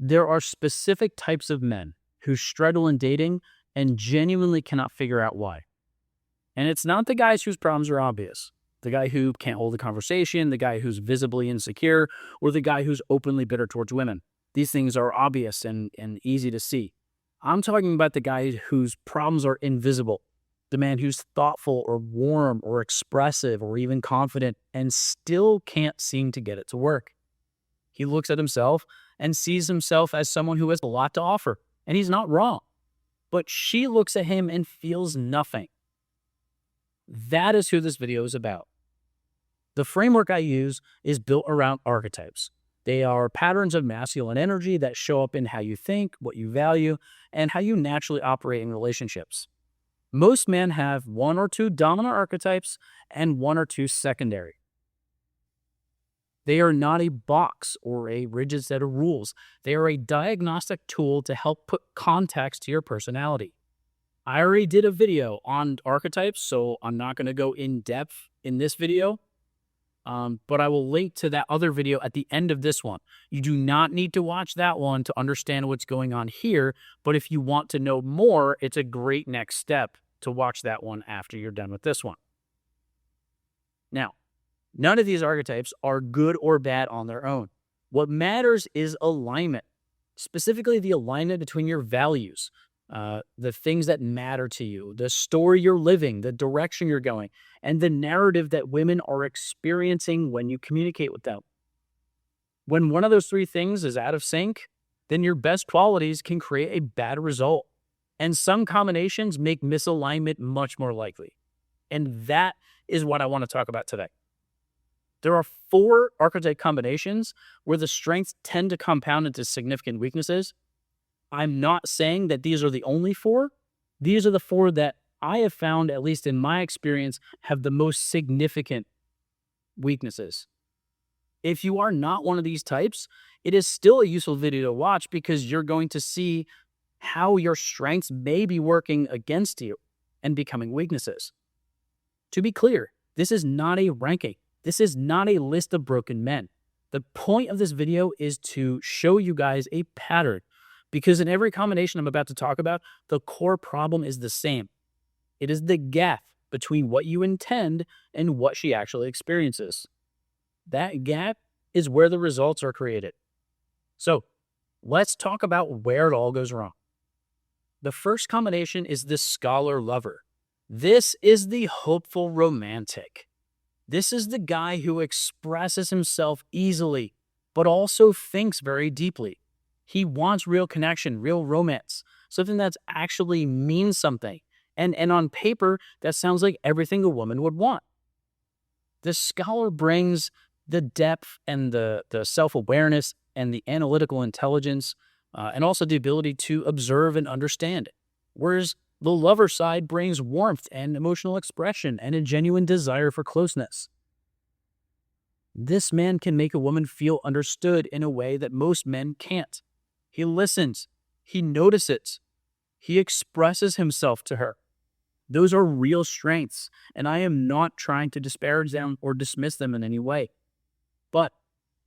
There are specific types of men who struggle in dating and genuinely cannot figure out why. And it's not the guys whose problems are obvious. The guy who can't hold a conversation, the guy who's visibly insecure, or the guy who's openly bitter towards women. These things are obvious and easy to see. I'm talking about the guy whose problems are invisible. The man who's thoughtful or warm or expressive or even confident and still can't seem to get it to work. He looks at himself and sees himself as someone who has a lot to offer, and he's not wrong. But she looks at him and feels nothing. That is who this video is about. The framework I use is built around archetypes. They are patterns of masculine energy that show up in how you think, what you value, and how you naturally operate in relationships. Most men have one or two dominant archetypes and one or two secondary. They are not a box or a rigid set of rules. They are a diagnostic tool to help put context to your personality. I already did a video on archetypes, so I'm not going to go in depth in this video, but I will link to that other video at the end of this one. You do not need to watch that one to understand what's going on here, but if you want to know more, it's a great next step to watch that one after you're done with this one. Now, none of these archetypes are good or bad on their own. What matters is alignment, specifically the alignment between your values, the things that matter to you, the story you're living, the direction you're going, and the narrative that women are experiencing when you communicate with them. When one of those three things is out of sync, then your best qualities can create a bad result. And some combinations make misalignment much more likely. And that is what I want to talk about today. There are 4 archetype combinations where the strengths tend to compound into significant weaknesses. I'm not saying that these are the only 4. These are the 4 that I have found, at least in my experience, have the most significant weaknesses. If you are not one of these types, it is still a useful video to watch because you're going to see how your strengths may be working against you and becoming weaknesses. To be clear, this is not a ranking. This is not a list of broken men. The point of this video is to show you guys a pattern, because in every combination I'm about to talk about, the core problem is the same. It is the gap between what you intend and what she actually experiences. That gap is where the results are created. So let's talk about where it all goes wrong. The first combination is the scholar lover. This is the hopeful romantic. This is the guy who expresses himself easily, but also thinks very deeply. He wants real connection, real romance, something that actually means something. And on paper, that sounds like everything a woman would want. The scholar brings the depth and the self-awareness and the analytical intelligence, and also the ability to observe and understand it. Whereas the lover side brings warmth and emotional expression and a genuine desire for closeness. This man can make a woman feel understood in a way that most men can't. He listens. He notices. He expresses himself to her. Those are real strengths, and I am not trying to disparage them or dismiss them in any way. But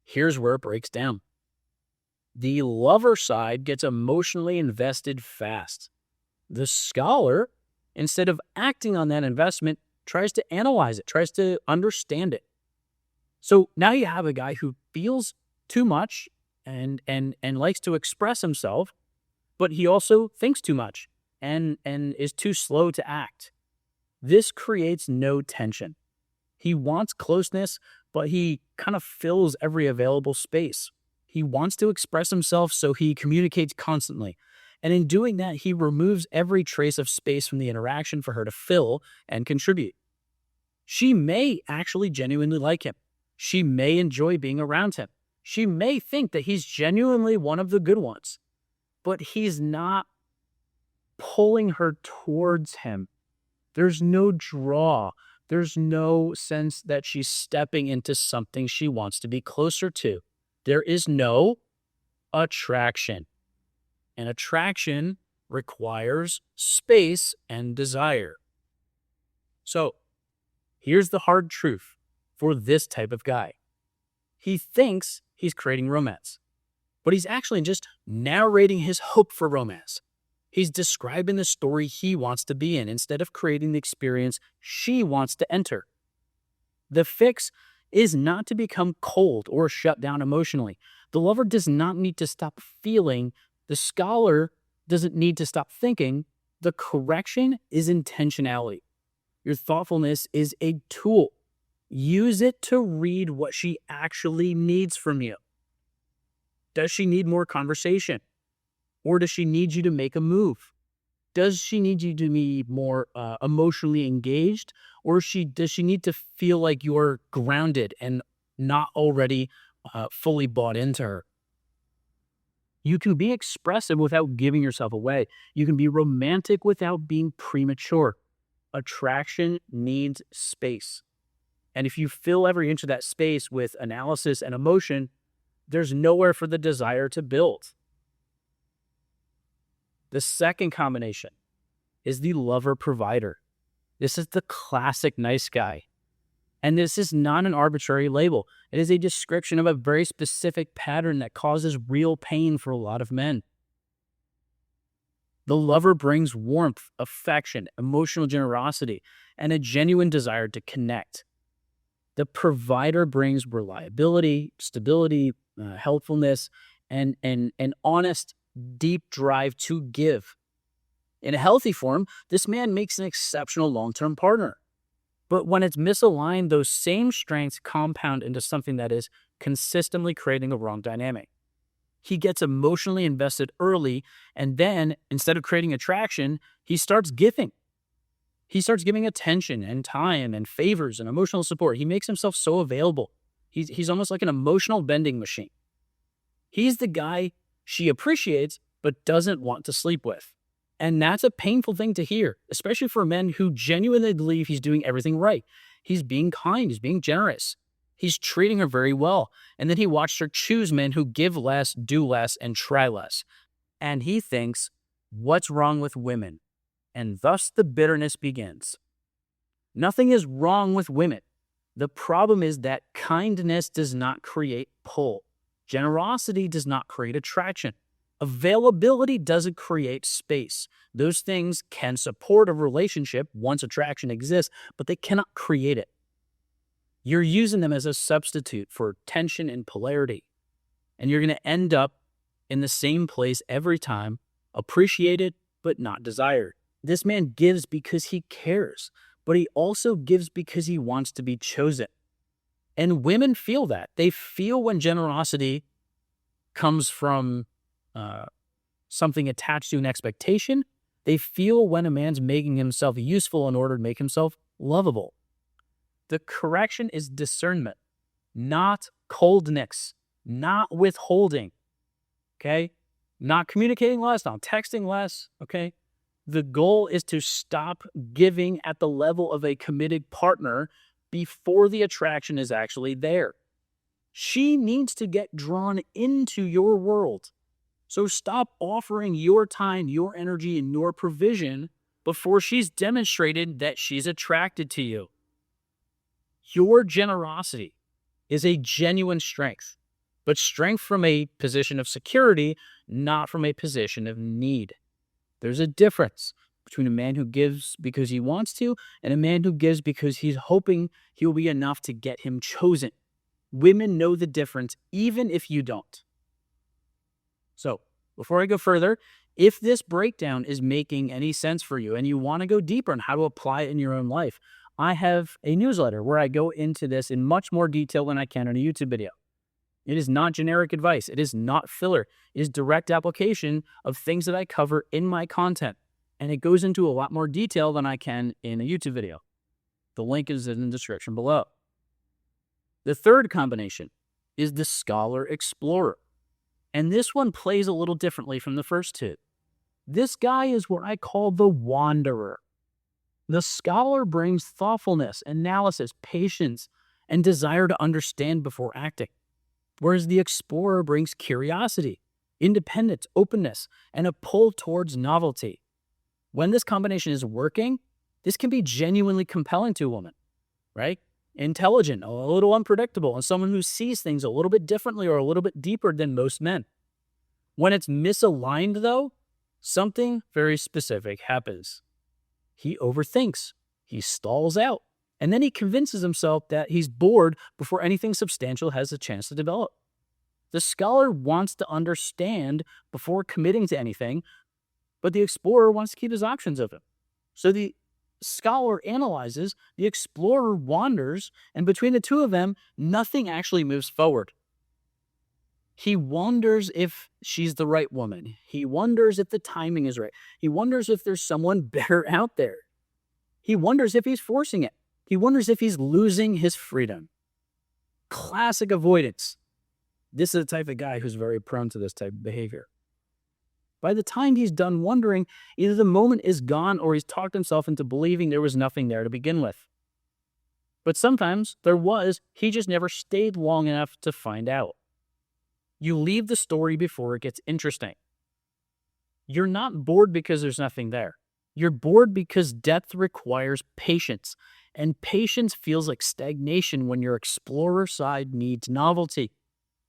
here's where it breaks down. The lover side gets emotionally invested fast. The scholar, instead of acting on that investment, tries to analyze it, tries to understand it. So now you have a guy who feels too much and likes to express himself, but he also thinks too much and is too slow to act. This creates no tension. He wants closeness, but he kind of fills every available space. He wants to express himself, so he communicates constantly. And in doing that, he removes every trace of space from the interaction for her to fill and contribute. She may actually genuinely like him. She may enjoy being around him. She may think that he's genuinely one of the good ones, but he's not pulling her towards him. There's no draw. There's no sense that she's stepping into something she wants to be closer to. There is no attraction. And attraction requires space and desire. So here's the hard truth for this type of guy. He thinks he's creating romance. but he's actually just narrating his hope for romance. He's describing the story he wants to be in instead of creating the experience she wants to enter. The fix is not to become cold or shut down emotionally. The lover does not need to stop feeling. The scholar doesn't need to stop thinking. The correction is intentionality. Your thoughtfulness is a tool. Use it to read what she actually needs from you. Does she need more conversation? Or does she need you to make a move? Does she need you to be more emotionally engaged? Or does she need to feel like you're grounded and not already fully bought into her? You can be expressive without giving yourself away. You can be romantic without being premature. Attraction needs space. And if you fill every inch of that space with analysis and emotion, there's nowhere for the desire to build. The second combination is the lover-provider. This is the classic nice guy. And this is not an arbitrary label. It is a description of a very specific pattern that causes real pain for a lot of men. The lover brings warmth, affection, emotional generosity, and a genuine desire to connect. The provider brings reliability, stability, helpfulness, and an honest, deep drive to give. In a healthy form, this man makes an exceptional long-term partner. But when it's misaligned, those same strengths compound into something that is consistently creating a wrong dynamic. He gets emotionally invested early, and then, instead of creating attraction, he starts giving. He starts giving attention and time and favors and emotional support. He makes himself so available. He's almost like an emotional vending machine. He's the guy she appreciates but doesn't want to sleep with. And that's a painful thing to hear, especially for men who genuinely believe he's doing everything right. He's being kind. He's being generous. He's treating her very well. And then he watched her choose men who give less, do less, and try less. And he thinks, what's wrong with women? And thus the bitterness begins. Nothing is wrong with women. The problem is that kindness does not create pull. Generosity does not create attraction. Availability doesn't create space. Those things can support a relationship once attraction exists, but they cannot create it. You're using them as a substitute for tension and polarity. And you're going to end up in the same place every time, appreciated but not desired. This man gives because he cares, but he also gives because he wants to be chosen. And women feel that. They feel when generosity comes from something attached to an expectation. They feel when a man's making himself useful in order to make himself lovable. The correction is discernment, not coldness, not withholding, okay? Not communicating less, not texting less, okay? The goal is to stop giving at the level of a committed partner before the attraction is actually there. She needs to get drawn into your world. So stop offering your time, your energy, and your provision before she's demonstrated that she's attracted to you. Your generosity is a genuine strength, but strength from a position of security, not from a position of need. There's a difference between a man who gives because he wants to and a man who gives because he's hoping he'll be enough to get him chosen. Women know the difference, even if you don't. So, before I go further, if this breakdown is making any sense for you and you want to go deeper on how to apply it in your own life, I have a newsletter where I go into this in much more detail than I can in a YouTube video. It is not generic advice. It is not filler. It is direct application of things that I cover in my content. And it goes into a lot more detail than I can in a YouTube video. The link is in the description below. The third combination is the scholar-explorer. And this one plays a little differently from the first two. This guy is what I call the wanderer. The scholar brings thoughtfulness, analysis, patience, and desire to understand before acting, whereas the explorer brings curiosity, independence, openness, and a pull towards novelty. When this combination is working, this can be genuinely compelling to a woman, right? Intelligent, a little unpredictable, and someone who sees things a little bit differently or a little bit deeper than most men. When it's misaligned, though, something very specific happens. He overthinks, he stalls out, and then he convinces himself that he's bored before anything substantial has a chance to develop. The scholar wants to understand before committing to anything, but the explorer wants to keep his options open. So the scholar analyzes, the explorer wanders, and between the two of them, nothing actually moves forward. He wonders if she's the right woman. He wonders if the timing is right. He wonders if there's someone better out there. He wonders if he's forcing it. He wonders if he's losing his freedom. Classic avoidance. This is the type of guy who's very prone to this type of behavior. By the time he's done wondering, either the moment is gone or he's talked himself into believing there was nothing there to begin with. But sometimes there was, he just never stayed long enough to find out. You leave the story before it gets interesting. You're not bored because there's nothing there. You're bored because depth requires patience, and patience feels like stagnation when your explorer side needs novelty.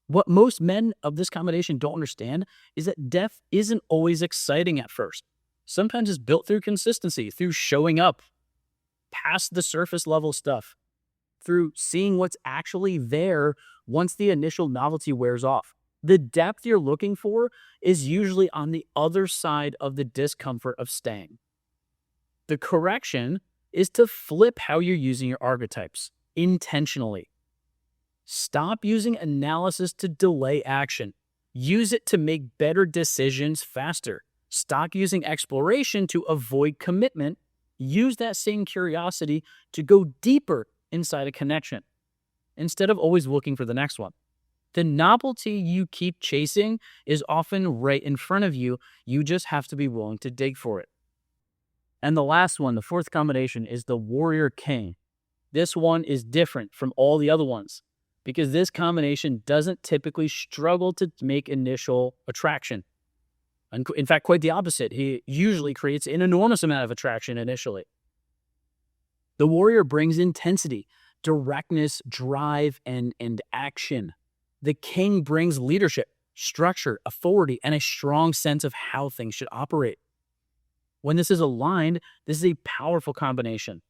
What most men of this combination don't understand is that depth isn't always exciting at first. Sometimes it's built through consistency, through showing up, past the surface level stuff, through seeing what's actually there once the initial novelty wears off. The depth you're looking for is usually on the other side of the discomfort of staying. The correction is to flip how you're using your archetypes intentionally. Stop using analysis to delay action. Use it to make better decisions faster. Stop using exploration to avoid commitment. Use that same curiosity to go deeper inside a connection, instead of always looking for the next one. The novelty you keep chasing is often right in front of you. You just have to be willing to dig for it. And the last one, the fourth combination, is the warrior king. This one is different from all the other ones because this combination doesn't typically struggle to make initial attraction. And in fact, quite the opposite. He usually creates an enormous amount of attraction initially. The warrior brings intensity, directness, drive, and action. The king brings leadership, structure, authority, and a strong sense of how things should operate. When this is aligned, this is a powerful combination.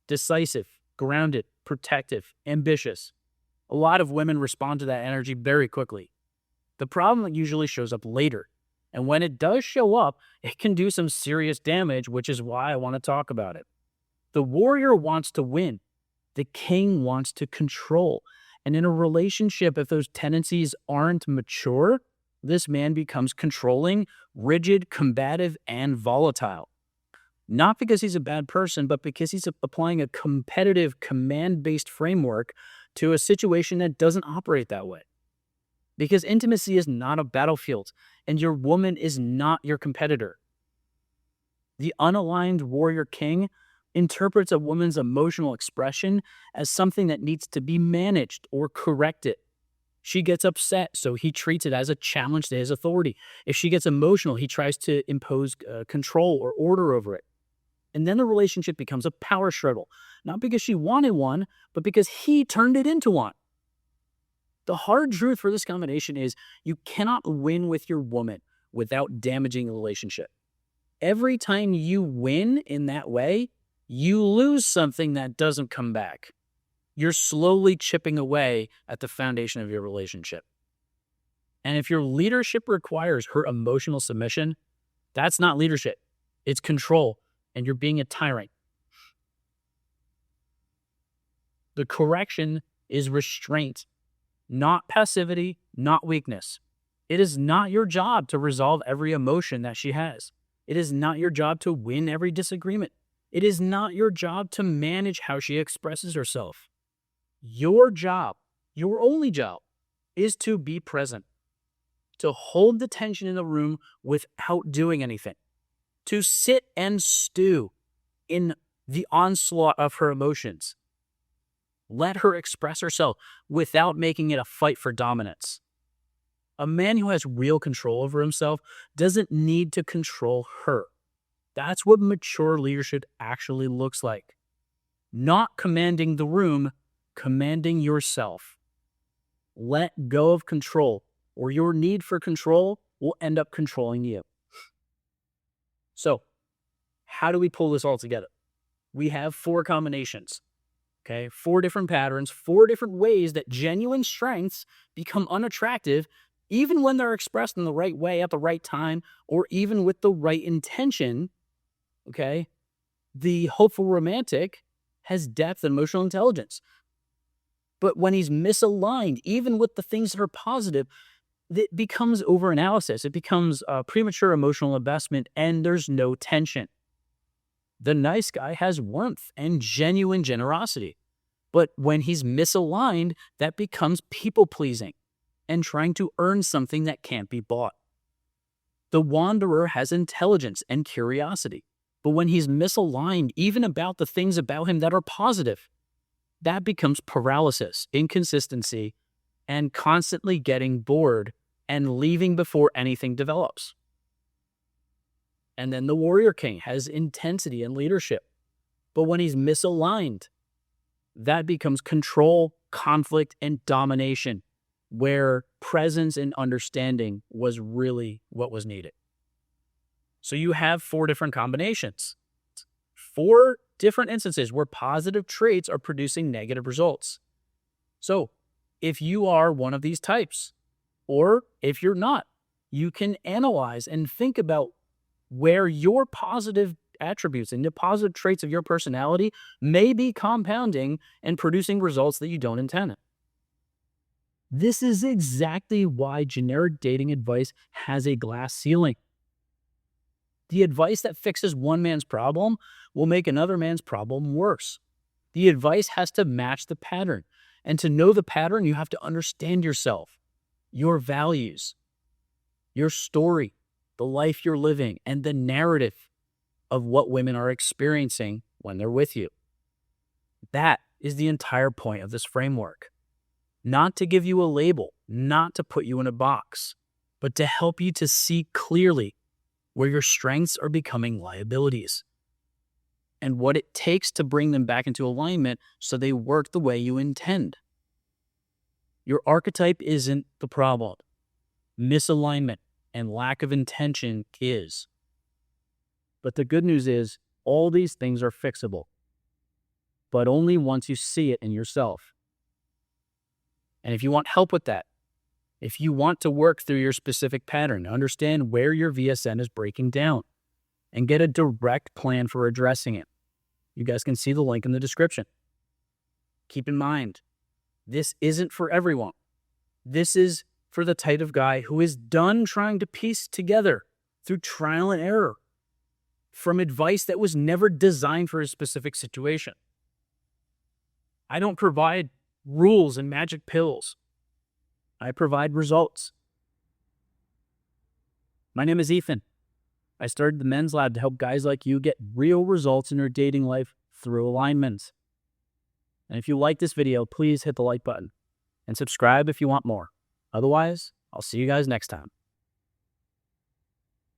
Decisive, grounded, protective, ambitious. A lot of women respond to that energy very quickly. The problem usually shows up later. And when it does show up, it can do some serious damage, which is why I want to talk about it. The warrior wants to win. The king wants to control. And in a relationship, if those tendencies aren't mature, this man becomes controlling, rigid, combative, and volatile. Not because he's a bad person, but because he's applying a competitive, command-based framework to a situation that doesn't operate that way. Because intimacy is not a battlefield, and your woman is not your competitor. The unaligned warrior king interprets a woman's emotional expression as something that needs to be managed or corrected. She gets upset, so he treats it as a challenge to his authority. If she gets emotional, he tries to impose control or order over it. And then the relationship becomes a power struggle, not because she wanted one, but because he turned it into one. The hard truth for this combination is you cannot win with your woman without damaging the relationship. Every time you win in that way, you lose something that doesn't come back. You're slowly chipping away at the foundation of your relationship. And if your leadership requires her emotional submission, that's not leadership. It's control, and you're being a tyrant. The correction is restraint, not passivity, not weakness. It is not your job to resolve every emotion that she has. It is not your job to win every disagreement. It is not your job to manage how she expresses herself. Your job, your only job, is to be present, to hold the tension in the room without doing anything, to sit and stew in the onslaught of her emotions. Let her express herself without making it a fight for dominance. A man who has real control over himself doesn't need to control her. That's what mature leadership actually looks like. Not commanding the room, commanding yourself. Let go of control or your need for control will end up controlling you. So, how do we pull this all together? We have 4 combinations, okay? 4 different patterns, 4 different ways that genuine strengths become unattractive, even when they're expressed in the right way at the right time, or even with the right intention, okay? The hopeful romantic has depth and emotional intelligence. But when he's misaligned, even with the things that are positive, it becomes overanalysis. It becomes premature emotional investment, and there's no tension. The nice guy has warmth and genuine generosity. But when he's misaligned, that becomes people-pleasing and trying to earn something that can't be bought. The wanderer has intelligence and curiosity. But when he's misaligned, even about the things about him that are positive, that becomes paralysis, inconsistency, and constantly getting bored and leaving before anything develops. And then the warrior king has intensity and leadership. But when he's misaligned, that becomes control, conflict, and domination, where presence and understanding was really what was needed. So you have 4 different combinations, 4 different instances where positive traits are producing negative results. So if you are one of these types, or if you're not, you can analyze and think about where your positive attributes and the positive traits of your personality may be compounding and producing results that you don't intend. This is exactly why generic dating advice has a glass ceiling. The advice that fixes one man's problem will make another man's problem worse. The advice has to match the pattern. And to know the pattern, you have to understand yourself, your values, your story, the life you're living, and the narrative of what women are experiencing when they're with you. That is the entire point of this framework. Not to give you a label, not to put you in a box, but to help you to see clearly where your strengths are becoming liabilities and what it takes to bring them back into alignment so they work the way you intend. Your archetype isn't the problem. Misalignment and lack of intention is. But the good news is all these things are fixable, but only once you see it in yourself. And if you want help with that, if you want to work through your specific pattern, understand where your VSN is breaking down, and get a direct plan for addressing it, you guys can see the link in the description. Keep in mind, this isn't for everyone. This is for the type of guy who is done trying to piece together through trial and error from advice that was never designed for a specific situation. I don't provide rules and magic pills. I provide results. My name is Ethan. I started the Men's Lab to help guys like you get real results in your dating life through alignment. And if you like this video, please hit the like button and subscribe if you want more. Otherwise, I'll see you guys next time.